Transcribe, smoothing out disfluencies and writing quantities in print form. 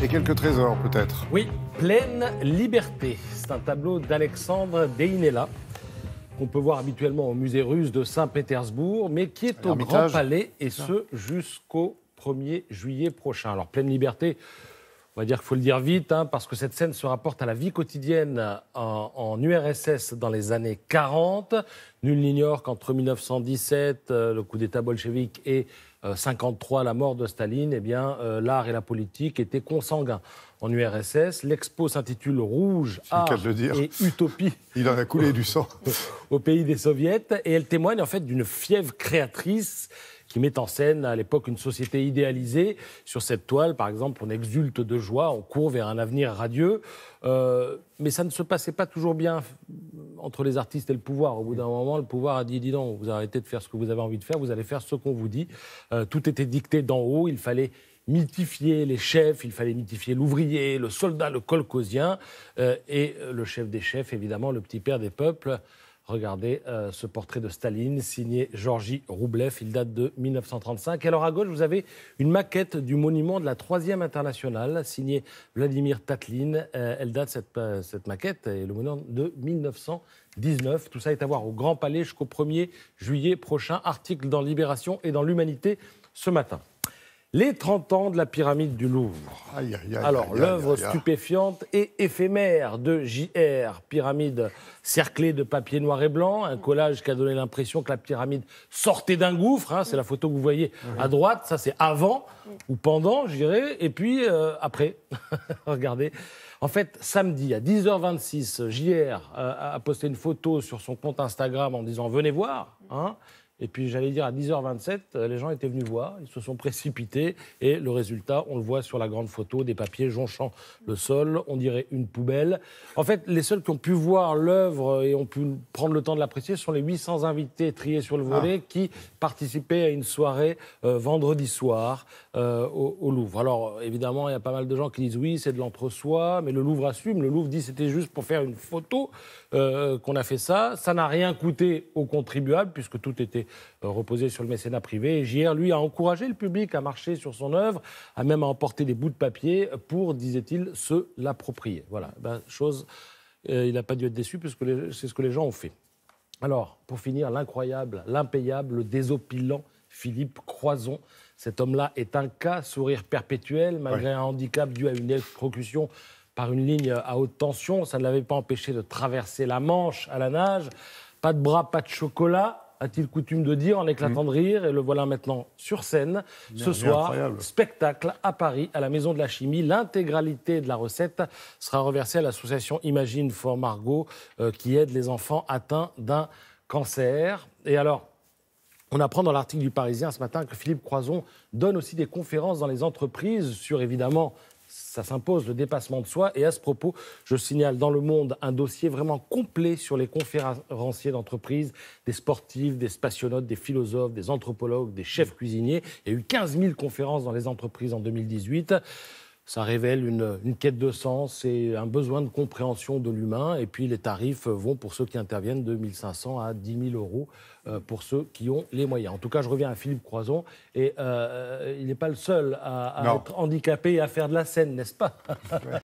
Et quelques trésors, peut-être. Oui, Pleine Liberté. C'est un tableau d'Alexandre Deinela, qu'on peut voir habituellement au musée russe de Saint-Pétersbourg, mais qui est au Grand Palais, et ce jusqu'au 1er juillet prochain. Alors, Pleine Liberté, on va dire qu'il faut le dire vite, parce que cette scène se rapporte à la vie quotidienne en URSS dans les années 40. Nul n'ignore qu'entre 1917, le coup d'État bolchevique, et 1953, la mort de Staline, eh bien, l'art et la politique étaient consanguins en URSS. L'expo s'intitule Rouge, Art et Utopie. Il en a coulé du sang. Au pays des soviets. Et elle témoigne en fait d'une fièvre créatrice qui met en scène à l'époque une société idéalisée. Sur cette toile, par exemple, on exulte de joie, on court vers un avenir radieux. Mais ça ne se passait pas toujours bien entre les artistes et le pouvoir. Au bout d'un moment, le pouvoir a dit « Dis donc, vous arrêtez de faire ce que vous avez envie de faire, vous allez faire ce qu'on vous dit ». Tout était dicté d'en haut, il fallait mythifier les chefs, il fallait mythifier l'ouvrier, le soldat, le kolkhozien, et le chef des chefs, évidemment, le petit père des peuples. Regardez ce portrait de Staline, signé Georgi Roublev, il date de 1935. Et alors à gauche, vous avez une maquette du monument de la 3e internationale, signée Vladimir Tatlin. Elle date, cette maquette, et le monument de 1919. Tout ça est à voir au Grand Palais jusqu'au 1er juillet prochain. Article dans Libération et dans l'Humanité ce matin. Les 30 ans de la pyramide du Louvre. Alors, l'œuvre stupéfiante et éphémère de J.R., pyramide cerclée de papier noir et blanc, un collage qui a donné l'impression que la pyramide sortait d'un gouffre, c'est la photo que vous voyez à droite, ça c'est avant ou pendant, je dirais, et puis après, regardez. En fait, samedi à 10h26, J.R. a posté une photo sur son compte Instagram en disant « Venez voir ». Et puis, j'allais dire, à 10h27, les gens étaient venus voir, ils se sont précipités, et le résultat, on le voit sur la grande photo, des papiers jonchant le sol, on dirait une poubelle. En fait, les seuls qui ont pu voir l'œuvre et ont pu prendre le temps de l'apprécier sont les 800 invités triés sur le volet qui participaient à une soirée vendredi soir au Louvre. Alors, évidemment, il y a pas mal de gens qui disent oui, c'est de l'entre-soi, mais le Louvre assume. Le Louvre dit c'était juste pour faire une photo qu'on a fait ça. Ça n'a rien coûté aux contribuables, puisque tout était reposé sur le mécénat privé. Et JR, lui, a encouragé le public à marcher sur son œuvre, a même emporté des bouts de papier pour, disait-il, se l'approprier. Voilà, il n'a pas dû être déçu, puisque c'est ce que les gens ont fait. Alors, pour finir, l'incroyable, l'impayable, le désopilant Philippe Croizon. Cet homme-là est un cas, sourire perpétuel, malgré un handicap dû à une électrocution par une ligne à haute tension. Ça ne l'avait pas empêché de traverser la Manche à la nage. Pas de bras, pas de chocolat, a-t-il coutume de dire en éclatant de rire. Et le voilà maintenant sur scène. Ce soir, spectacle à Paris, à la Maison de la Chimie. L'intégralité de la recette sera reversée à l'association Imagine for Margot, qui aide les enfants atteints d'un cancer. Et alors, on apprend dans l'article du Parisien ce matin que Philippe Croizon donne aussi des conférences dans les entreprises sur, évidemment, ça s'impose, le dépassement de soi. Et à ce propos, je signale dans Le Monde un dossier vraiment complet sur les conférenciers d'entreprise, des sportifs, des spationautes, des philosophes, des anthropologues, des chefs cuisiniers. Il y a eu 15 000 conférences dans les entreprises en 2018. Ça révèle une quête de sens et un besoin de compréhension de l'humain. Et puis les tarifs vont, pour ceux qui interviennent, de 1 500 à 10 000 euros pour ceux qui ont les moyens. En tout cas, je reviens à Philippe Croizon. Et il n'est pas le seul à être handicapé et à faire de la scène, n'est-ce pas ?